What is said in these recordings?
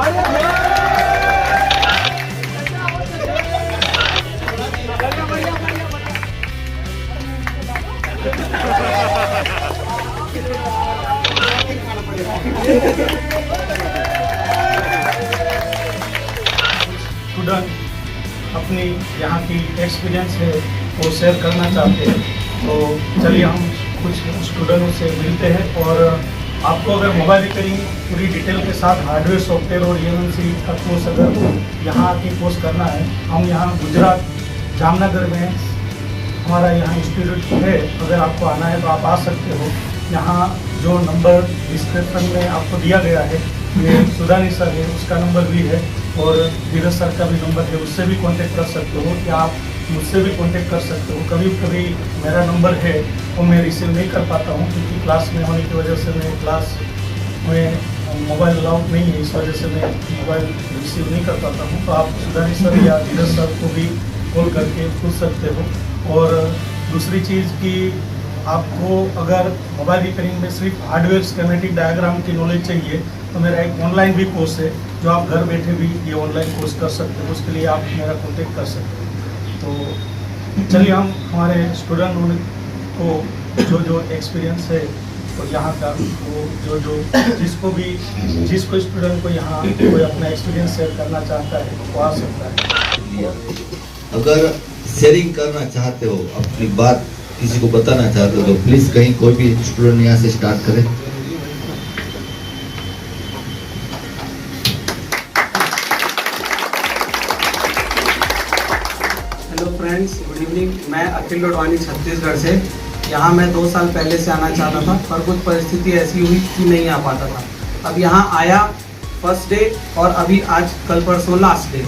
Student अपनी यहाँ की एक्सपीरियंस है वो शेयर करना चाहते हैं, तो चलिए हम कुछ स्टूडेंटों से मिलते हैं। और आपको अगर मोबाइल रिपेयरिंग पूरी डिटेल के साथ हार्डवेयर सॉफ्टवेयर और EMMC का कोर्स अगर यहाँ आके कोर्स करना है, हम यहाँ गुजरात जामनगर में हमारा यहाँ इंस्टीट्यूट है। अगर आपको आना है तो आप आ सकते हो। यहाँ जो नंबर डिस्क्रिप्शन में आपको दिया गया है, ये सुधानी सर है, उसका नंबर भी है, और धीरज सर का भी नंबर है, उससे भी कांटेक्ट कर सकते हो, या आप मुझसे भी कांटेक्ट कर सकते हो। कभी कभी मेरा नंबर है वो मैं रिसीव नहीं कर पाता हूँ, क्योंकि क्लास में होने की वजह से मैं क्लास में मोबाइल अलाउड नहीं है, इस वजह से मैं मोबाइल रिसीव नहीं कर पाता हूँ। तो आप सुधानी सर या धीरज सर को भी कॉल करके पूछ सकते हो। और दूसरी चीज़ कि आपको अगर मोबाइल रिपेयरिंग में सिर्फ हार्डवेयर स्कीमेटिक डायग्राम की नॉलेज चाहिए, तो मेरा एक ऑनलाइन भी कोर्स है, जो आप घर बैठे भी ये ऑनलाइन कोर्स कर सकते हो। उसके लिए आप मेरा कॉन्टेक्ट कर सकते हो। तो चलिए हम हमारे स्टूडेंट को जो एक्सपीरियंस है और यहाँ का वो जिसको स्टूडेंट को यहाँ कोई अपना एक्सपीरियंस शेयर करना चाहता है वो आ सकता है। अगर शेयरिंग करना चाहते हो, अपनी बात किसी को बताना चाहते हो, तो प्लीज कहीं कोई भी स्टूडेंट यहाँ से स्टार्ट करे। Hello friends, good evening. मैं अखिल लोडवानी छत्तीसगढ़ से। यहाँ मैं 2 साल पहले से आना चाहता था, पर कुछ परिस्थिति ऐसी हुई कि नहीं आ पाता था। अब यहाँ आया फर्स्ट डे, और अभी आज कल परसों लास्ट डे।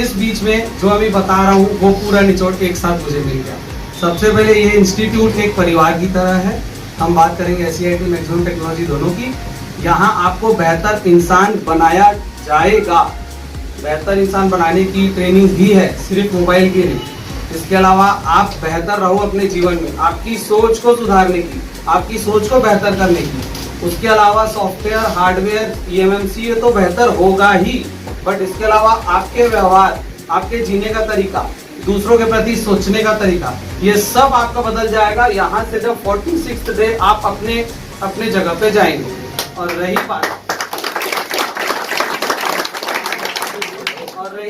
इस बीच में जो अभी बता रहा हूँ वो पूरा निचोड़ एक साथ मुझे मिल गया। सबसे पहले ये इंस्टीट्यूट एक परिवार की तरह है। हम बात करेंगे SCIT मैक्सिमम टेक्नोलॉजी दोनों की। यहाँ आपको बेहतर इंसान बनाया जाएगा। बेहतर इंसान बनाने की ट्रेनिंग भी है, सिर्फ मोबाइल की नहीं। इसके अलावा आप बेहतर रहो अपने जीवन में, आपकी सोच को सुधारने की, आपकी सोच को बेहतर करने की। उसके अलावा सॉफ्टवेयर, हार्डवेयर, EMMC ये तो बेहतर होगा ही, बट इसके अलावा आपके व्यवहार, आपके जीने का तरीका, दूसरों के प्रति सोचने का तरीका, ये सब आपका बदल जाएगा। यहाँ से जब 46th डे आप अपने जगह पे जाएंगे। और रही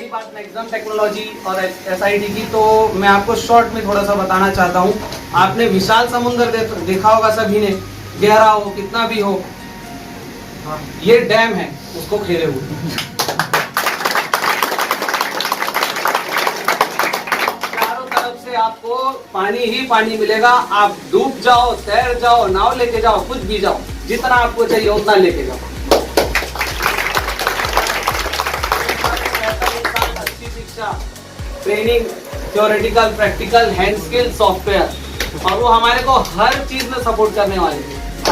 बात मैक्सिमम टेक्नोलॉजी और SIT की, तो मैं आपको शॉर्ट में थोड़ा सा बताना चाहता हूँ। आपने विशाल समुद्र देखा होगा सभी ने, गहरा हो कितना भी हो, ये डैम है उसको घेरे हुए। आपको पानी ही पानी मिलेगा। आप डूब जाओ, तैर जाओ, नाव लेके जाओ, कुछ भी जाओ, जितना आपको चाहिए उतना लेके जाओ। अच्छी शिक्षा, training, theoretical, practical, hand skill, software, और वो हमारे को हर चीज में सपोर्ट करने वाले हैं। तो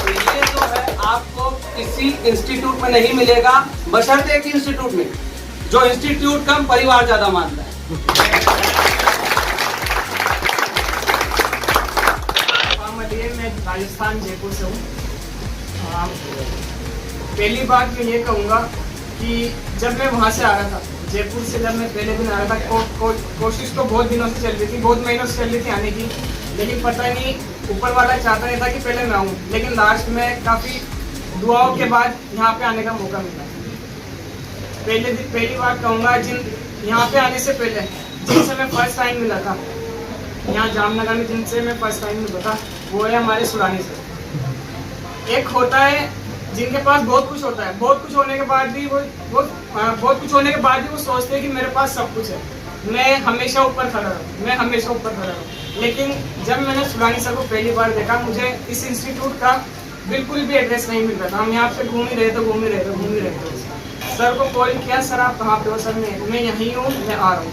ये जो है आपको किसी इंस्टीट्यूट में नहीं मिलेगा, बशर्ते एक इंस्टीट्यूट में, जो इंस्टीट्यूट कम परिवार ज्यादा मानता है। मैं राजस्थान जयपुर से हूँ। पहली बात मैं ये कहूँगा कि जब मैं वहाँ से आ रहा था, जयपुर से जब मैं पहले दिन आ रहा था, कोशिश तो बहुत दिनों से चल रही थी, बहुत महीनों से चल रही थी आने की, लेकिन पता नहीं ऊपर वाला चाहता नहीं था कि पहले मैं आऊँ। लेकिन लास्ट में काफ़ी दुआओं के बाद यहाँ पे आने का मौका मिला। पहली बात कहूँगा, यहाँ पे आने से पहले जिनसे मैं फर्स्ट टाइम मिला था, यहाँ जामनगर में जिनसे मैं फर्स्ट टाइम मिला था, वो है हमारे सुरानी सर। एक होता है जिनके पास बहुत कुछ होता है, बहुत कुछ होने के बाद भी वो सोचते हैं कि मेरे पास सब कुछ है, मैं हमेशा ऊपर खड़ा रहूँ। लेकिन जब मैंने सुरानी सर को पहली बार देखा, मुझे इस इंस्टीट्यूट का बिल्कुल भी एड्रेस नहीं मिल रहा था। हम यहाँ पे घूम ही रहे थे। सर को कॉल किया, सर आप कहाँ पे हो? सर मैं यहीं हूँ, मैं आ रहा हूँ।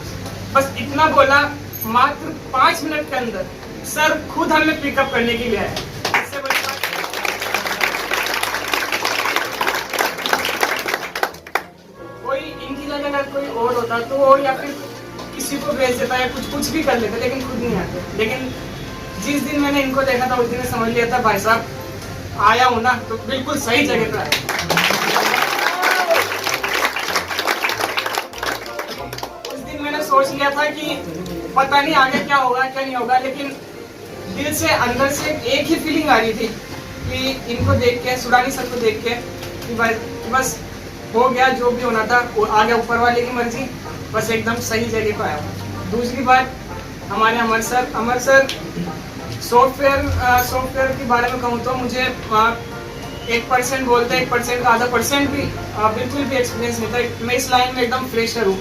बस इतना बोला, मात्र 5 मिनट के अंदर सर खुद हमें पिकअप करने के लिए आए। इससे बड़ी बात कोई इनकी जगह अगर कोई और होता तो, या फिर किसी को भेज देता है, कुछ भी कर लेते, लेकिन खुद नहीं आते। लेकिन जिस दिन मैंने इनको देखा था, उस दिन समझ लिया था भाई साहब आया हूँ ना तो बिल्कुल सही जगह पे आया। उस दिन मैंने सोच लिया था कि पता नहीं आगे क्या होगा क्या नहीं होगा, लेकिन दिल से अंदर से एक ही फीलिंग आ रही थी कि इनको देख के, सुडानी सर को देख के कि बस हो गया, जो भी होना था वो आ गया, ऊपर वाले की मर्जी, बस एकदम सही जगह पर आया। दूसरी बात, हमारे अमर सर सॉफ्टवेयर के बारे में कहूँ तो मुझे 1% बोलते 1% का आधा परसेंट भी बिल्कुल भी एक्सपीरियंस नहीं था। मैं इस लाइन में एकदम फ्रेशर हूँ।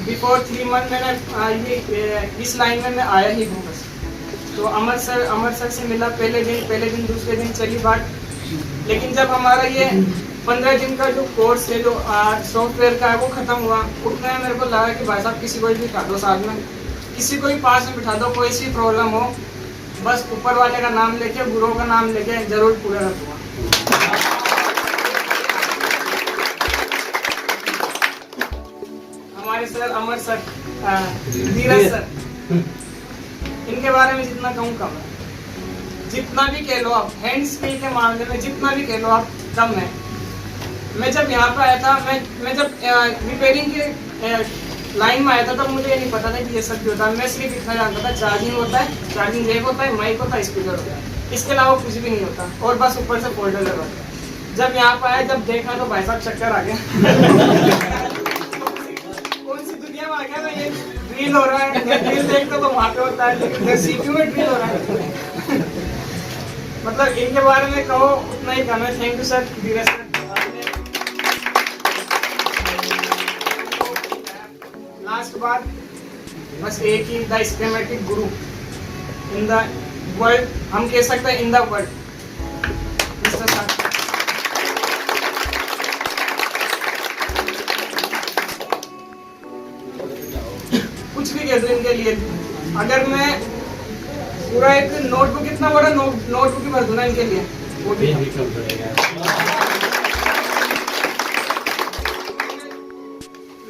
बिफोर 3 मंथ मैंने इस लाइन में मैं आया ही हूँ बस। तो अमर सर से मिला पहले दिन दूसरे दिन चली बात, लेकिन जब हमारा ये 15 दिन का जो कोर्स है, जो सॉफ्टवेयर का है, वो खत्म हुआ, उठने में मेरे को लगा कि भाई साहब किसी को भी बिठा दो साथ में, किसी को भी पास में बिठा दो, कोई सी प्रॉब्लम हो, बस ऊपर वाले का नाम लेके, गुरुओं का नाम लेके जरूर पूरा रखूंगा। हमारे सर अमर सर, धीरज सर, इनके बारे में जितना कहूँ कम है। जितना भी कह लो आप, हैंड स्किल के मामले में जितना भी कह लो आप, कम है। मैं जब यहाँ पे आया था, मैं जब रिपेयरिंग के लाइन में आया था, तब मुझे ये नहीं पता था कि ये सब भी होता है। मैं सिर्फ इतना जानता था चार्जिंग होता है, चार्जिंग जैक होता है, माइक होता है, स्पीकर होता है, इसके अलावा कुछ भी नहीं होता, और बस ऊपर से फोल्डर लगा होता है। जब यहाँ पे आया, जब देखा तो भाई साहब चक्कर आ गया। कौन सी दुनिया में आ गया, मैं ये ड्रिल हो रहा है, ड्रिल देखते तो वहाँ पे होता है, लेकिन सीपीयू में ड्रिल हो रहा है। मतलब इनके बारे में कहो उतना ही कम है। Thank you sir, Dheeraj sir. Last बात, बस एक ही, the systematic Guru in the world, हम कह सकते हैं in the world, mister sir. कुछ भी कह दो इनके लिए, अगर मैं पूरा एक नोटबुक, इतना बड़ा नोटबुक ही भर दूं ना इनके लिए, वो भी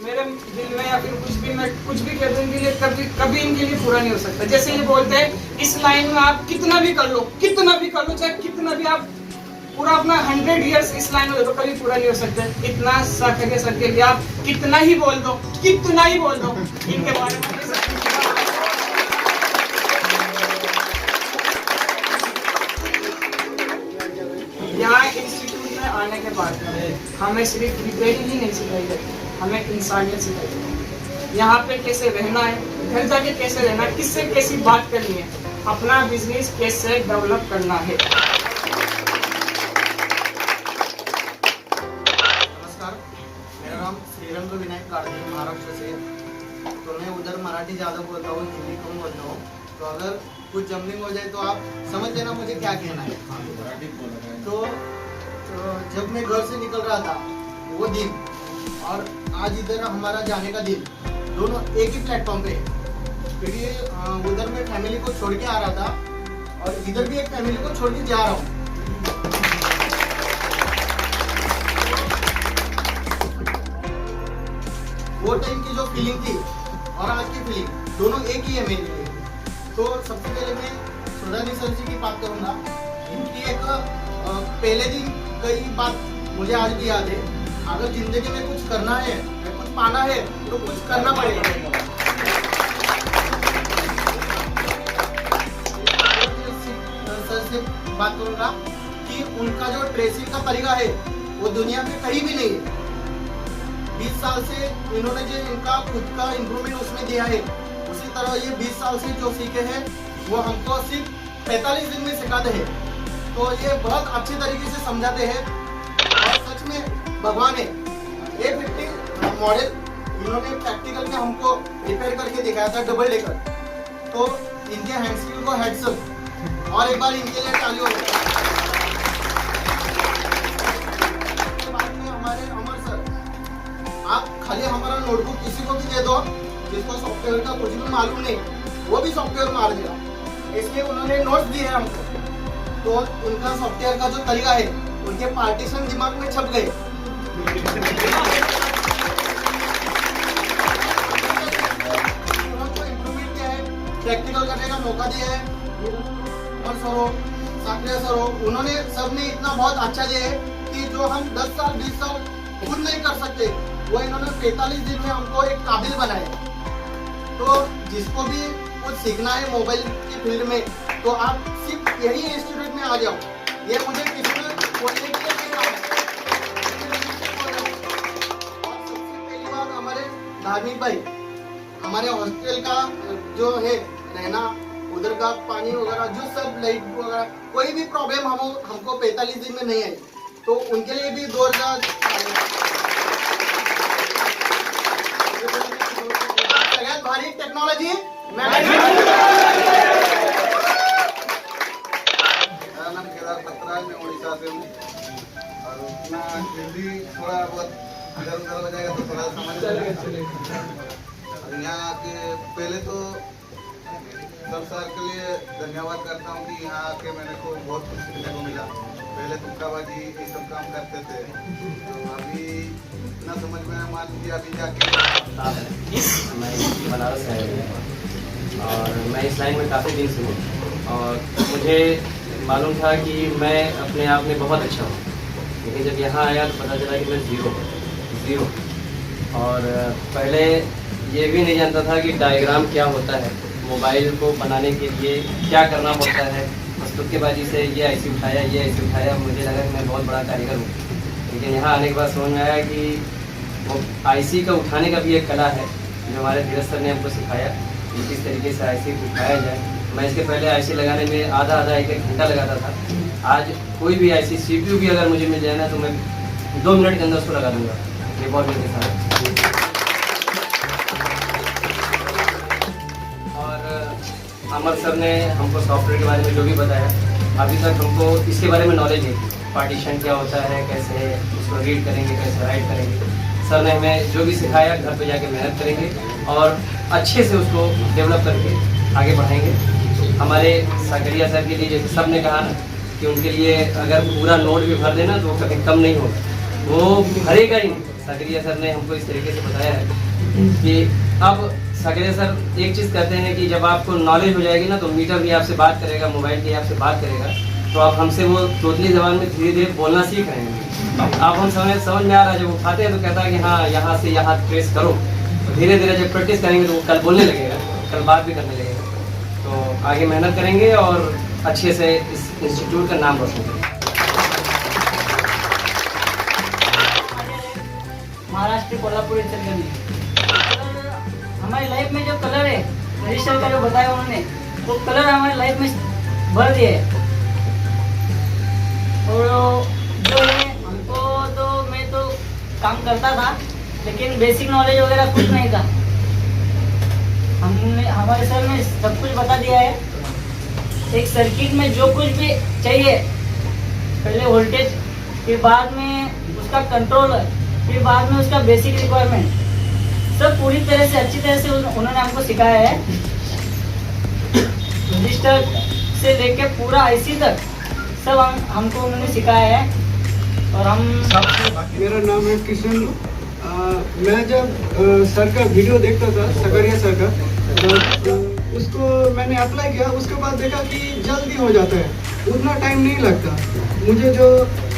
मेरे दिल में, या फिर मैं कुछ भी कह दूं इनके लिए, कभी इनके लिए पूरा नहीं हो सकता। जैसे ये बोलते हैं, इस लाइन में आप कितना भी कर लो, चाहे कितना भी आप पूरा अपना 100 ईयर्स इस लाइन में, तो कभी पूरा नहीं हो सकता। इतना सच है सर के लिए आप कितना ही बोल दो, इनके बारे में। यहाँ इंस्टीट्यूट में आने के बाद हमें सिर्फ रिपेयरिंग ही नहीं सिखाई जाती, हमें इंसानियत सिखाई जाती है। यहाँ पे कैसे रहना है, घर जाके कैसे रहना है, किससे कैसी बात करनी है, अपना बिजनेस कैसे डेवलप करना है। नमस्कार, मेरा नाम श्रीरंग विनायक कार्तिक, महाराष्ट्र से। तो मैं उधर मराठी ज़्यादा बोलता हूँ, हिंदी कम बोलता हूँ। तो अगर कुछ जमलिंग हो जाए तो आप समझ लेना मुझे क्या कहना है। तो जब मैं घर से निकल रहा था वो दिन और आज इधर हमारा जाने का दिन, दोनों एक ही प्लेटफॉर्म पे है। क्योंकि उधर मैं फैमिली को छोड़ के आ रहा था और इधर भी एक फैमिली को छोड़ के जा रहा हूँ। वो टाइम की जो फीलिंग थी और आज की फीलिंग, दोनों एक ही है मेरे लिए। तो सबसे पहले मैं सुडानी सर जी की बात करूंगा। इनकी एक पहले दिन कई बात मुझे आज भी याद है। अगर जिंदगी में कुछ करना है या कुछ पाना है तो कुछ करना पड़ेगा। सर से बात करूंगा कि उनका जो ड्रेसिंग का तरीका है वो दुनिया में कहीं भी नहीं है। 20 साल से इन्होंने जो इनका खुद का इम्प्रूवमेंट उसमें दिया है, उसी तरह ये 20 साल से जो सीखे हैं वो हमको सिर्फ 45 दिन में सिखाते हैं। तो ये बहुत अच्छे तरीके से समझाते हैं और सच में भगवान है। A50 मॉडल इन्होंने प्रैक्टिकल में हमको रिपेयर करके दिखाया था, डबल डेकर। तो इनके हैंड स्किल को हेड्स अप, और एक बार इनके लिए ताली हो। बाद में हमारे अमर सर, आप खाली हमारा नोटबुक किसी को भी दे दो जिसको सॉफ्टवेयर का कुछ भी मालूम नहीं, वो भी सॉफ्टवेयर मार देगा। इसलिए उन्होंने नोट्स दिए हैं हमको। तो उनका सॉफ्टवेयर का जो तरीका है, उनके पार्टीशन दिमाग में छप गए। उनको इम्प्रूवमेंट किया है, प्रैक्टिकल करने का मौका दिया है। और सर साकरिया सर हो, उन्होंने सबने इतना बहुत अच्छा दिया है कि जो हम 10 साल 20 साल खुद नहीं कर सकते, वो इन्होंने 45 दिन में हमको एक काबिल बनाया। तो जिसको भी कुछ सीखना है मोबाइल की फील्ड में, तो आप सिर्फ यही इंस्टीट्यूट में आ जाओ। ये मुझे किसी ने बोलने के लिए नहीं कहा। और सबसे पहली बात हमारे धार्मिक भाई, हमारे हॉस्टल का जो है रहना, उधर का पानी वगैरह, जो सब लाइट वगैरह, कोई भी प्रॉब्लम हमको 45 दिन में नहीं आई, तो उनके लिए भी जोरदार सगळ्यात भारी टेक्नॉलॉजी नाम केदार पत्रा है, मैं उड़ीसा से हूँ और अपना हिंदी थोड़ा बहुत इधर उधर हो जाएगा तो थोड़ा समझ और यहाँ आके पहले तो सब सर के लिए धन्यवाद करता हूँ कि यहाँ आके मेरे को बहुत कुछ सीखने को मिला। पहले तुक्काबाजी ये सब काम करते थे, तो अभी इतना समझ में मान लीजिए अभी जाके मैं बनारस से आया हूँ और मैं इस लाइन में काफ़ी दिन से हूँ और मुझे मालूम था कि मैं अपने आप में बहुत अच्छा हूँ, लेकिन जब यहाँ आया तो पता चला कि मैं ज़ीरो। और पहले ये भी नहीं जानता था कि डायग्राम क्या होता है, मोबाइल को बनाने के लिए क्या करना पड़ता है। बस तुक्केबाजी से ये ऐसे उठाया, मुझे लगा कि मैं बहुत बड़ा कारीगर हूँ। लेकिन यहाँ आने के बाद समझ में आया कि वो आईसी का उठाने का भी एक कला है, जो हमारे धीरज सर ने हमको सिखाया कि किस तरीके से आईसी उठाया जाए। मैं इसके पहले आईसी लगाने में आधा एक घंटा लगाता था। आज कोई भी आईसी CPU भी अगर मुझे मिल जाए ना तो मैं 2 मिनट के अंदर उसको लगा दूँगा, ये बहुत मेरे साथ। और अमर सर ने हमको सॉफ्टवेयर के बारे में जो भी बताया, अभी तक हमको इसके बारे में नॉलेज नहीं थी। पार्टीशन क्या होता है, कैसे उसको रीड करेंगे, कैसे राइट करेंगे। सर ने हमें जो भी सिखाया घर पे जाके मेहनत करेंगे और अच्छे से उसको डेवलप करके आगे बढ़ाएंगे। हमारे साकरिया सर के लिए जैसे सब ने कहा ना कि उनके लिए अगर पूरा नोट भी भर देना तो कभी कम नहीं होगा, वो भरेगा ही नहीं। साकरिया सर ने हमको इस तरीके से बताया है कि अब साकरिया सर एक चीज़ कहते हैं कि जब आपको नॉलेज हो जाएगी ना तो मीटर भी आपसे बात करेगा, मोबाइल भी आपसे बात करेगा, तो आप हमसे वो तोतली जबान में धीरे धीरे बोलना सीख रहे हैं। आप हम समझ में आ रहा है, जब उठाते हैं तो कहता है कि हाँ यहाँ से यहाँ ट्रेस करो, तो धीरे धीरे जब प्रैक्टिस करेंगे तो वो कल बोलने लगेगा, कल बात भी करने लगेगा। तो आगे मेहनत करेंगे और अच्छे से इस इंस्टीट्यूट का नाम रोशन करेंगे। महाराष्ट्र कोल्हापुर इचलकरंजी। हमारी लाइफ में जो कलर है रजिस्टर का जो बताया उन्होंने, वो कलर हमारी लाइफ में भर दिए है। और जो है हमको तो मैं तो काम करता था लेकिन बेसिक नॉलेज वगैरह कुछ नहीं था। हमने हमारे सर ने सब कुछ बता दिया है। एक सर्किट में जो कुछ भी चाहिए, पहले वोल्टेज, फिर बाद में उसका कंट्रोलर, फिर बाद में उसका बेसिक रिक्वायरमेंट, सब पूरी तरह से अच्छी तरह से उन्होंने हमको सिखाया है। रजिस्टर से लेके पूरा आईसी तक सब हमको उन्होंने सिखाया है। और हम मेरा नाम है किशन। मैं जब सर का वीडियो देखता था, साकरिया सर का, तो उसको मैंने अप्लाई किया। उसके बाद देखा कि जल्दी हो जाता है, उतना टाइम नहीं लगता। मुझे जो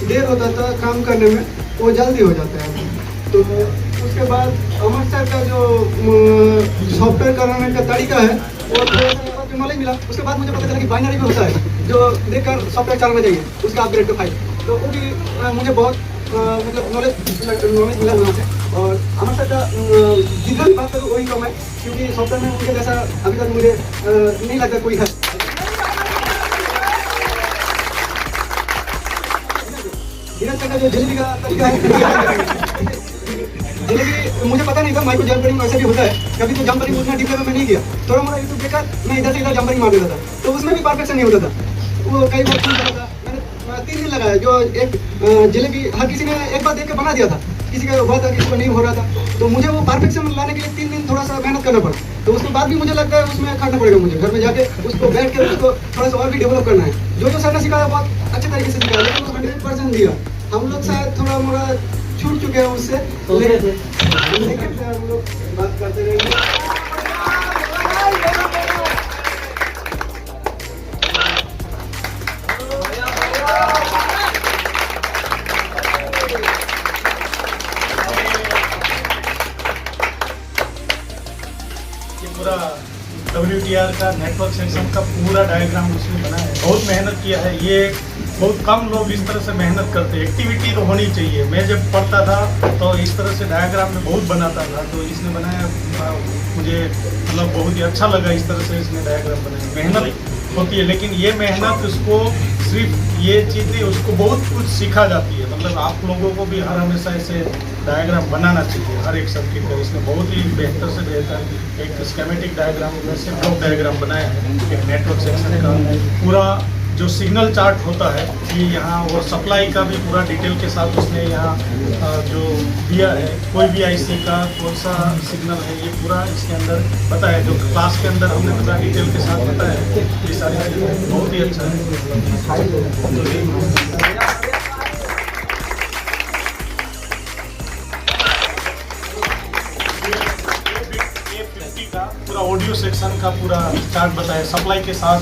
देर होता था काम करने में वो जल्दी हो जाता है। तो उसके बाद अमर सर का जो सॉफ्टवेयर कराने का तरीका है वो थोड़ा सा नॉलेज मिला। उसके बाद मुझे पता चला कि बाइनरी भी होता है जो देखकर सॉफ्टवेयर चलाना चाहिए, उसका अपग्रेड टू फाइल। तो वो भी मुझे बहुत मतलब नॉलेज मिला वहाँ से। और अमर सर का जितना भी बात करूँ वही कम है, क्योंकि सॉफ्टवेयर में मुझे जैसा अभी तक मुझे नहीं लगता कोई है। धीरज सर का जो जलेबी का तरीका है, जलेबी मुझे पता नहीं था माइक्रो जंपरिंग वैसे भी होता है। कभी तो जंपरिंग उतना डीप लेवल में नहीं किया, थोड़ा मोड़ा यूट्यूब देखा, मैं इधर से इधर जंपरिंग मार देता था, तो उसमें भी परफेक्शन नहीं होता था। वो कई बार ठीक होता था। मैंने 3 दिन लगाया। जो एक जलेबी हर किसी ने एक बार देख के बना दिया था, किसी का हुआ था, किसी को नहीं हो रहा था। तो मुझे वो परफेक्शन लाने के लिए 3 दिन थोड़ा सा मेहनत करना पड़ा। तो उसके बाद भी मुझे लगता है उसमें खाना पड़ेगा, मुझे घर में जाके उसको बैठ के उसको थोड़ा सा और भी डेवलप करना है। जो सर ने सिखाया बहुत अच्छे तरीके से सिखाया, लेकिन वो 100% दिया। हम लोग शायद थोड़ा मोड़ा छूट चुके हैं उससे, लेकिन हम लोग बात करते रहेंगे। HDR का नेटवर्क सेक्शन का पूरा डायग्राम उसने बनाया है। बहुत मेहनत किया है। ये बहुत कम लोग इस तरह से मेहनत करते हैं। एक्टिविटी तो होनी चाहिए। मैं जब पढ़ता था तो इस तरह से डायग्राम में बहुत बनाता था, तो इसने बनाया, मुझे मतलब बहुत ही अच्छा लगा इस तरह से इसने डायग्राम बनाया। मेहनत होती है, लेकिन ये मेहनत उसको सिर्फ ये चीज़ें उसको बहुत कुछ सिखा जाती है। मतलब आप लोगों को भी हर हमेशा ऐसे डायग्राम बनाना चाहिए हर एक सर्किट का। इसने बहुत ही बेहतर से बेहतर एक स्कीमेटिक डायग्राम जैसे ब्लॉक डायग्राम बनाया है, एक नेटवर्क सेक्शन का पूरा जो सिग्नल चार्ट होता है ये यहाँ, और सप्लाई का भी पूरा डिटेल के साथ उसने यहाँ जो दिया है, कोई भी आईसी का कौन सा सिग्नल है ये पूरा इसके अंदर बताया। जो क्लास के अंदर हमने पूरा डिटेल के साथ बताया है, ये सारी चीज़ें बहुत ही अच्छा है। पूरा ऑडियो सेक्शन का पूरा चार्ट बताया, सप्लाई के साथ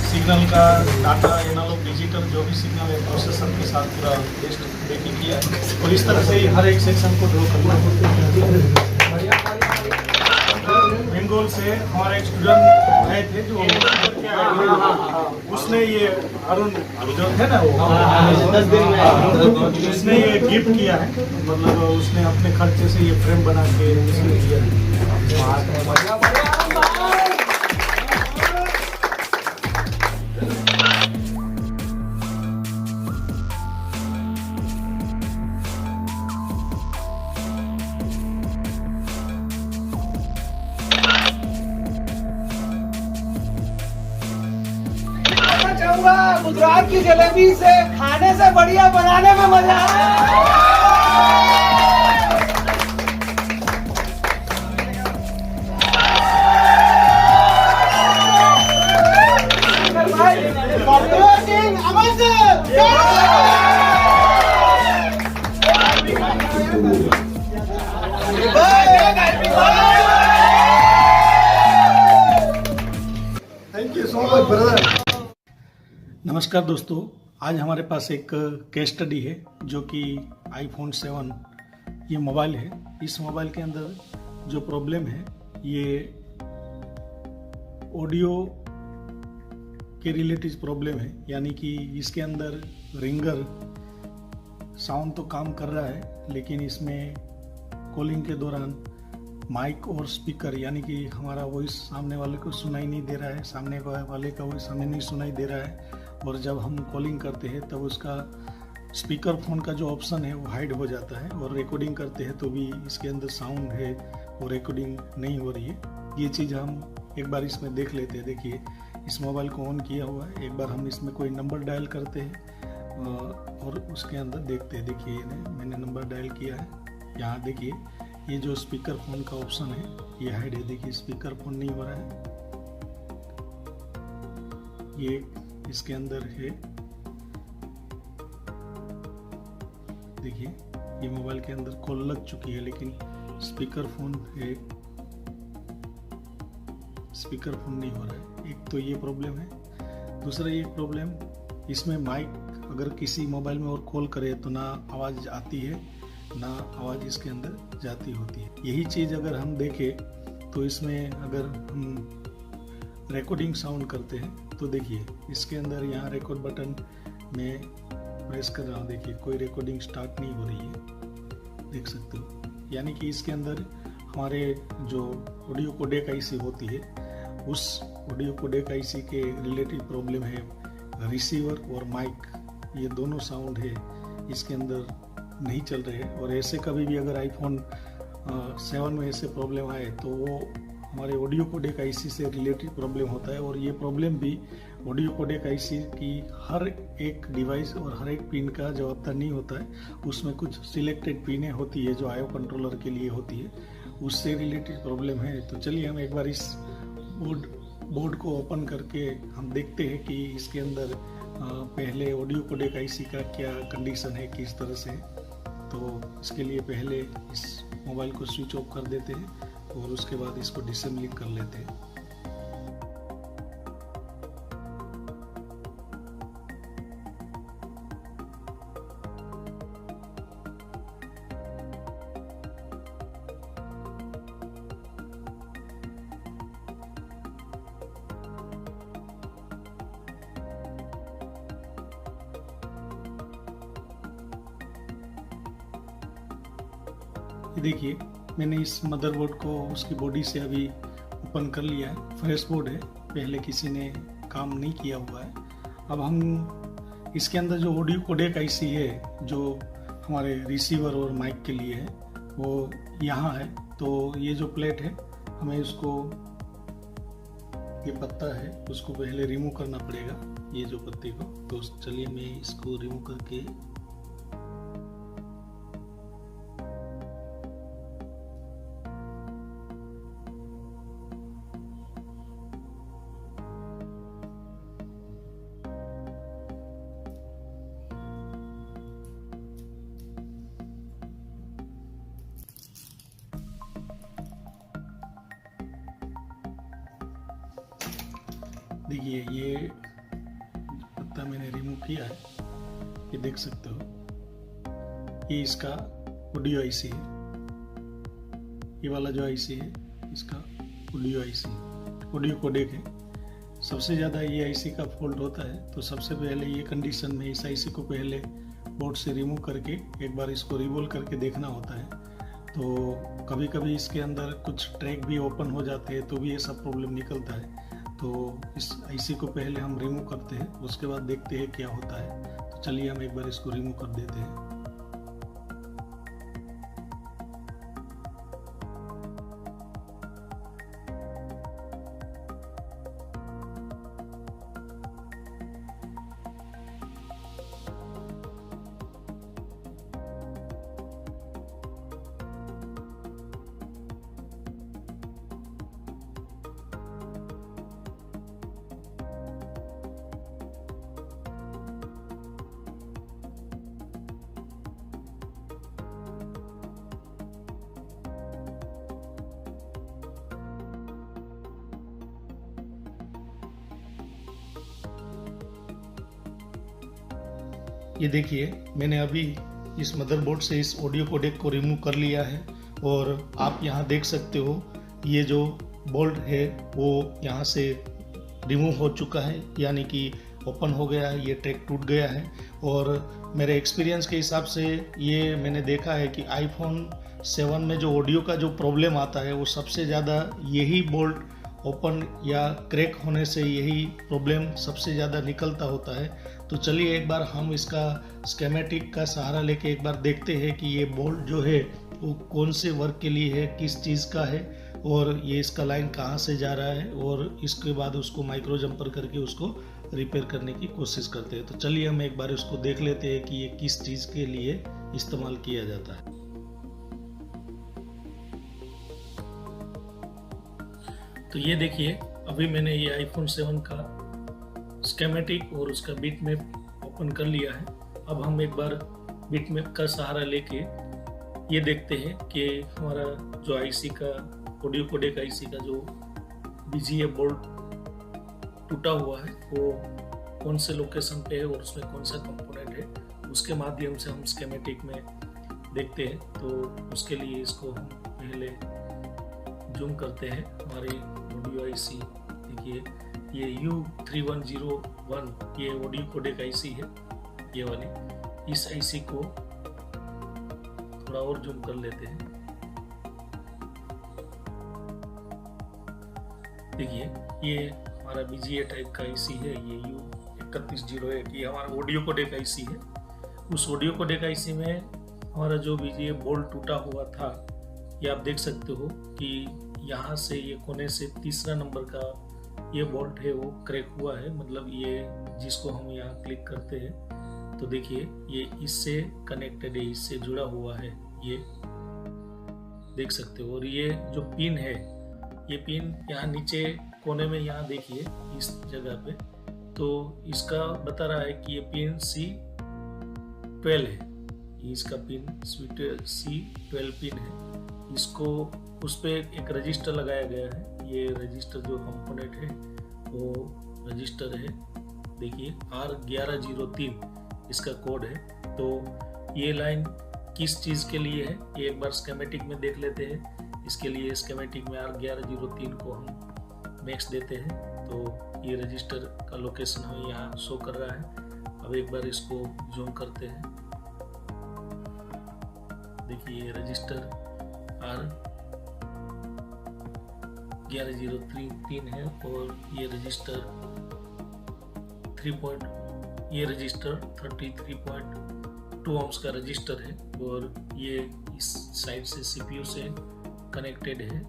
सिग्नल का डाटा एनालॉग डिजिटल जो भी सिग्नल है प्रोसेसर के साथ पूरा टेस्ट देखिए किया है। और इस तरह से हर एक सेक्शन को ड्रॉ करना है। बेंगोल से हमारे एक स्टूडेंट आए थे जो उसने ये अरुण जो थे ना वो 10 दिन में उसने ये गिफ्ट किया है। मतलब उसने अपने खर्चे से ये फ्रेम बना के उसने दिया है। गुजरात की जलेबी से खाने से बढ़िया बनाने में मजा thank you so much brother. नमस्कार दोस्तों, आज हमारे पास एक केस स्टडी है जो कि iPhone 7 ये मोबाइल है। इस मोबाइल के अंदर जो प्रॉब्लम है ये ऑडियो के रिलेटेड प्रॉब्लम है, यानी कि इसके अंदर रिंगर साउंड तो काम कर रहा है, लेकिन इसमें कॉलिंग के दौरान माइक और स्पीकर यानी कि हमारा वॉइस सामने वाले को सुनाई नहीं दे रहा है, सामने वाले का वॉइस हमें नहीं सुनाई दे रहा है। और जब हम कॉलिंग करते हैं तब उसका स्पीकर फोन का जो ऑप्शन है वो हाइड हो जाता है, और रिकॉर्डिंग करते हैं तो भी इसके अंदर साउंड है और रिकॉर्डिंग नहीं हो रही है। ये चीज़ हम एक बार इसमें देख लेते हैं। देखिए, इस मोबाइल को ऑन किया हुआ है। एक बार हम इसमें कोई नंबर डायल करते हैं और उसके अंदर देखते हैं। देखिए मैंने नंबर डायल किया है। यहाँ देखिए ये जो स्पीकर फोन का ऑप्शन है ये हाइड है। देखिए स्पीकर फोन नहीं हो रहा है, ये इसके अंदर है। देखिए ये मोबाइल के अंदर कॉल लग चुकी है, लेकिन स्पीकर फोन है, स्पीकर फोन नहीं हो रहा है। एक तो ये प्रॉब्लम है। दूसरा ये प्रॉब्लम, इसमें माइक अगर किसी मोबाइल में और कॉल करे तो ना आवाज़ आती है ना आवाज़ इसके अंदर जाती होती है। यही चीज़ अगर हम देखें तो इसमें अगर हम रिकॉर्डिंग साउंड करते हैं तो देखिए इसके अंदर यहाँ रिकॉर्ड बटन में प्रेस कर रहा हूँ। देखिए कोई रिकॉर्डिंग स्टार्ट नहीं हो रही है, देख सकते हो। यानी कि इसके अंदर हमारे जो ऑडियो कोडेक आईसी होती है उस ऑडियो कोडेक आईसी के रिलेटेड प्रॉब्लम है। रिसीवर और माइक ये दोनों साउंड है इसके अंदर नहीं चल रहे हैं। और ऐसे कभी भी अगर iPhone 7 में ऐसे प्रॉब्लम आए तो वो हमारे ऑडियो कोडेक आईसी से रिलेटेड प्रॉब्लम होता है। और ये प्रॉब्लम भी ऑडियो कोडेक आईसी की हर एक डिवाइस और हर एक पिन का जवाबदार नहीं होता है। उसमें कुछ सिलेक्टेड पिनें होती है जो आईओ कंट्रोलर के लिए होती है, उससे रिलेटेड प्रॉब्लम है। तो चलिए हम एक बार इस बोर्ड को ओपन करके हम देखते हैं कि इसके अंदर पहले ऑडियो कोडेक आईसी का क्या कंडीशन है, किस तरह से। तो इसके लिए पहले इस मोबाइल को स्विच ऑफ कर देते हैं और उसके बाद इसको डिसेंबलिंग कर लेते हैं। ये देखिए मैंने इस मदरबोर्ड को उसकी बॉडी से अभी ओपन कर लिया है। फ्रेश बोर्ड है, पहले किसी ने काम नहीं किया हुआ है। अब हम इसके अंदर जो ऑडियो कोडेक आईसी है जो हमारे रिसीवर और माइक के लिए है वो यहाँ है। तो ये जो प्लेट है हमें उसको, ये पत्ता है उसको पहले रिमूव करना पड़ेगा, ये जो पत्ते को। तो चलिए मैं इसको रिमूव करके देखिए ये पत्ता मैंने रिमूव किया है, ये देख सकते हो। ये इसका ऑडियो आईसी है, ये वाला जो आईसी है इसका ऑडियो आईसी, ऑडियो कोडेक है। सबसे ज़्यादा ये आईसी का फॉल्ट होता है, तो सबसे पहले ये कंडीशन में इस आईसी को पहले बोर्ड से रिमूव करके एक बार इसको रिवोल करके देखना होता है। तो कभी कभी इसके अंदर कुछ ट्रैक भी ओपन हो जाते हैं, तो भी ये सब प्रॉब्लम निकलता है। तो इस आईसी को पहले हम रिमूव करते हैं, उसके बाद देखते हैं क्या होता है। तो चलिए हम एक बार इसको रिमूव कर देते हैं। ये देखिए मैंने अभी इस मदरबोर्ड से इस ऑडियो कोडेक को रिमूव कर लिया है और आप यहाँ देख सकते हो ये जो बोल्ट है वो यहाँ से रिमूव हो चुका है, यानी कि ओपन हो गया है, ये ट्रैक टूट गया है। और मेरे एक्सपीरियंस के हिसाब से ये मैंने देखा है कि आईफोन 7 में जो ऑडियो का जो प्रॉब्लम आता है वो सबसे ज़्यादा यही बोल्ट ओपन या क्रैक होने से यही प्रॉब्लम सबसे ज़्यादा निकलता होता है। तो चलिए एक बार हम इसका स्कीमेटिक का सहारा लेके एक बार देखते हैं कि ये बोल्ट जो है वो कौन से वर्क के लिए है, किस चीज़ का है और ये इसका लाइन कहाँ से जा रहा है, और इसके बाद उसको माइक्रो जंपर करके उसको रिपेयर करने की कोशिश करते हैं। तो चलिए हम एक बार उसको देख लेते हैं कि ये किस चीज़ के लिए इस्तेमाल किया जाता है। तो ये देखिए अभी मैंने ये आईफोन 7 का स्कीमेटिक और उसका बिट मैप ओपन कर लिया है। अब हम एक बार बिट मैप का सहारा लेके ये देखते हैं कि हमारा जो आईसी का ऑडियो कोडेक आईसी का जो बीजीए बोर्ड टूटा हुआ है वो कौन से लोकेशन पे है और उसमें कौन सा कंपोनेंट है, उसके माध्यम से हम स्कीमेटिक में देखते हैं। तो उसके लिए इसको हम पहले जूम करते हैं। हमारी ऑडियो आईसी देखिए ये U3101 ये ऑडियो कोडेक आईसी है, ये वाली। इस आईसी को थोड़ा और जूम कर लेते हैं। देखिए ये हमारा बीजीए टाइप का आईसी है, ये U3101 ये हमारा ऑडियो कोडेक आईसी है। उस ऑडियो कोडेक आईसी में हमारा जो बीजीए बोल्ट टूटा हुआ था, ये आप देख सकते हो कि यहाँ से ये कोने से तीसरा नंबर का ये बोल्ट है वो क्रैक हुआ है। मतलब ये जिसको हम यहाँ क्लिक करते हैं तो देखिए ये इससे कनेक्टेड है, इससे जुड़ा हुआ है, ये देख सकते हो। और ये जो पिन है, ये पिन यहाँ नीचे कोने में यहाँ देखिए इस जगह पे, तो इसका बता रहा है कि ये पिन C12 है। ये इसका पिन C12 पिन है। इसको उस पर एक रजिस्टर लगाया गया है। ये रजिस्टर जो कंपोनेंट है वो रजिस्टर है, देखिए R1103 इसका कोड है। तो ये लाइन किस चीज़ के लिए है ये एक बार स्कीमेटिक में देख लेते हैं। इसके लिए स्कीमेटिक में R1103 को हम मैक्स देते हैं, तो ये रजिस्टर का लोकेशन हमें यहाँ शो कर रहा है। अब एक बार इसको जूम करते हैं। देखिए ये रजिस्टर R11033 है और ये रजिस्टर 33.2 ohms का रजिस्टर है और ये इस साइड से CPU से कनेक्टेड है।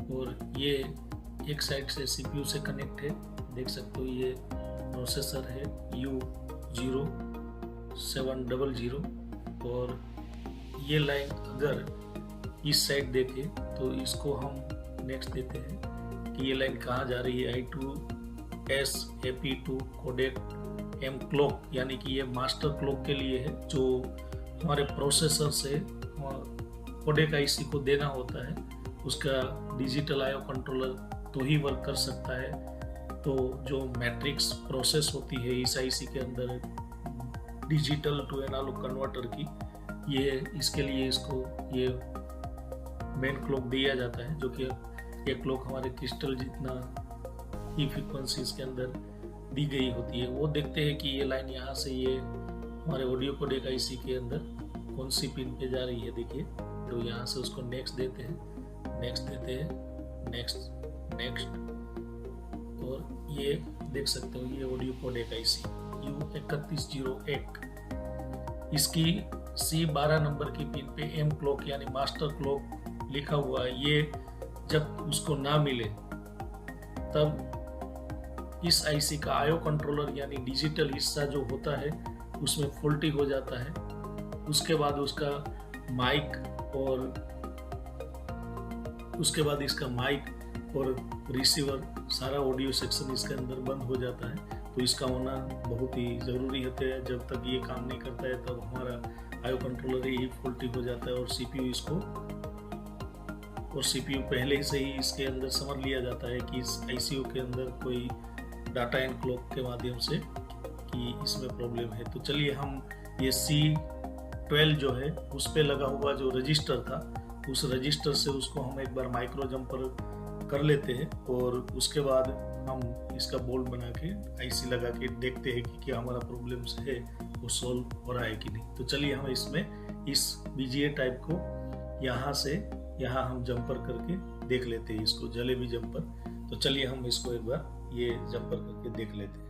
और ये एक साइड से CPU से कनेक्ट है, देख सकते हो। ये प्रोसेसर है U0700 और ये लाइन अगर इस साइड देखे तो इसको हम नेक्स्ट देते हैं कि ये लाइन कहाँ जा रही है। I2S AP2 codec M clock, यानी कि ये मास्टर क्लॉक के लिए है जो हमारे प्रोसेसर से कोडेक IC को देना होता है। उसका डिजिटल IO कंट्रोलर तो ही वर्क कर सकता है। तो जो मैट्रिक्स प्रोसेस होती है इस IC के अंदर डिजिटल टू एनालॉग कन्वर्टर की, ये इसके लिए इसको ये मेन क्लॉक दिया जाता है, जो कि ये क्लॉक हमारे क्रिस्टल जितना ही फ्रीक्वेंसी इसके अंदर दी गई होती है। वो देखते हैं कि ये लाइन यहाँ से ये हमारे ऑडियो कोडेक IC के अंदर कौन सी पिन पे जा रही है। देखिए, तो यहाँ से उसको नेक्स्ट देते हैं, नेक्स्ट देते हैं, नेक्स्ट नेक्स्ट, और ये देख सकते हो ये ऑडियो कोडेक IC U3101, इसकी C12 नंबर की पिन पे M क्लॉक यानी मास्टर क्लॉक लिखा हुआ है। ये जब उसको ना मिले तब इस IC का IO कंट्रोलर यानी डिजिटल हिस्सा जो होता है उसमें फॉल्टी हो जाता है। उसके बाद उसका माइक और इसका माइक और रिसीवर सारा ऑडियो सेक्शन इसके अंदर बंद हो जाता है। तो इसका होना बहुत ही ज़रूरी होता है। जब तक ये काम नहीं करता है तब हमारा IO कंट्रोलर ही फॉल्टी हो जाता है और CPU पहले से ही इसके अंदर समझ लिया जाता है कि इस ICU के अंदर कोई डाटा एंड क्लॉक के माध्यम से कि इसमें प्रॉब्लम है। तो चलिए हम ये C12 जो है उस पे लगा हुआ जो रजिस्टर था, उस रजिस्टर से उसको हम एक बार माइक्रो जंपर कर लेते हैं और उसके बाद हम इसका बोल्ट बना के IC लगा के देखते हैं कि क्या हमारा प्रॉब्लम है वो सॉल्व हो रहा है कि नहीं। तो चलिए हम इसमें इस BGA टाइप को यहाँ हम जंपर करके देख लेते हैं, इसको जलेबी जंपर। तो चलिए हम इसको एक बार ये जंपर करके देख लेते हैं।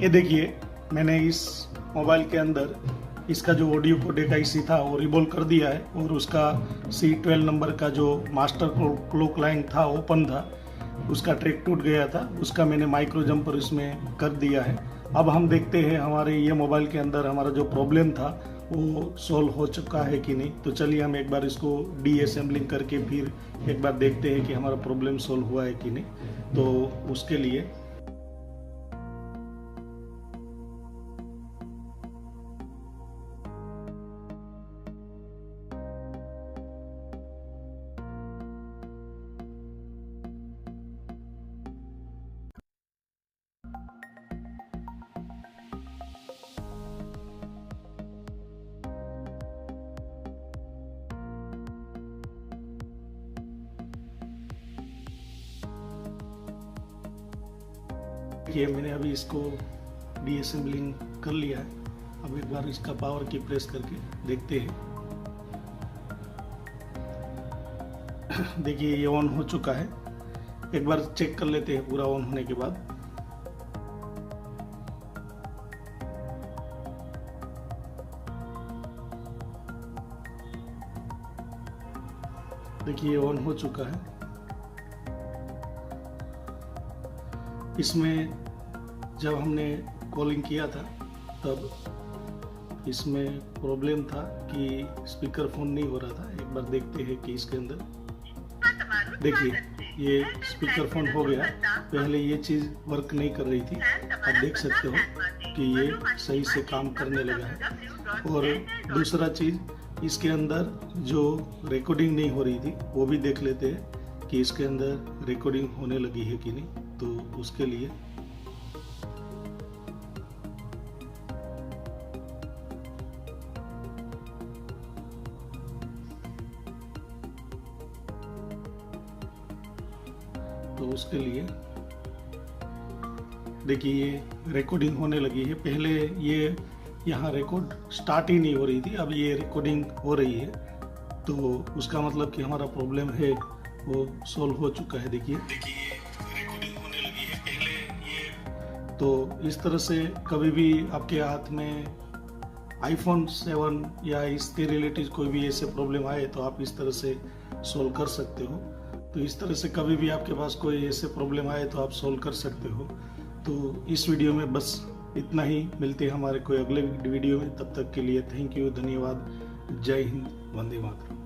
ये देखिए, मैंने इस मोबाइल के अंदर इसका जो ऑडियो कोडेक आईसी था वो रिवॉल्व कर दिया है और उसका C12 नंबर का जो मास्टर क्लॉक लाइन था ओपन था, उसका ट्रैक टूट गया था, उसका मैंने माइक्रो जंपर इसमें कर दिया है। अब हम देखते हैं हमारे ये मोबाइल के अंदर हमारा जो प्रॉब्लम था वो सॉल्व हो चुका है कि नहीं। तो चलिए हम एक बार इसको डीअसेंबलिंग करके फिर एक बार देखते हैं कि हमारा प्रॉब्लम सॉल्व हुआ है कि नहीं। तो उसके लिए ये मैंने अभी इसको डीअसेंबलिंग कर लिया है। अब एक बार इसका पावर की प्रेस करके देखते हैं। देखिए ये ऑन हो चुका है। एक बार चेक कर लेते हैं पूरा ऑन होने के बाद। देखिए ऑन हो चुका है। इसमें जब हमने कॉलिंग किया था तब इसमें प्रॉब्लम था कि स्पीकर फोन नहीं हो रहा था। एक बार देखते हैं कि इसके अंदर देखिए ये स्पीकर फोन हो गया। पहले ये चीज़ वर्क नहीं कर रही थी, आप देख सकते हो कि ये सही से काम करने लगा है। और दूसरा चीज़, इसके अंदर जो रिकॉर्डिंग नहीं हो रही थी वो भी देख लेते हैं कि इसके अंदर रिकॉर्डिंग होने लगी है कि नहीं। तो उसके लिए देखिए ये रिकॉर्डिंग होने लगी है। पहले ये यहाँ रिकॉर्ड स्टार्ट ही नहीं हो रही थी, अब ये रिकॉर्डिंग हो रही है। तो उसका मतलब कि हमारा प्रॉब्लम है वो सॉल्व हो चुका है। देखिए रिकॉर्डिंग होने लगी है पहले ये। तो इस तरह से कभी भी आपके हाथ में iPhone 7 या इसके रिलेटेड कोई भी ऐसे प्रॉब्लम आए तो आप इस तरह से सॉल्व कर सकते हो। तो इस तरह से कभी भी आपके पास कोई ऐसे प्रॉब्लम आए तो आप सॉल्व कर सकते हो। तो इस वीडियो में बस इतना ही। मिलते हैं हमारे कोई अगले वीडियो में। तब तक के लिए थैंक यू, धन्यवाद, जय हिंद, वंदे मातरम।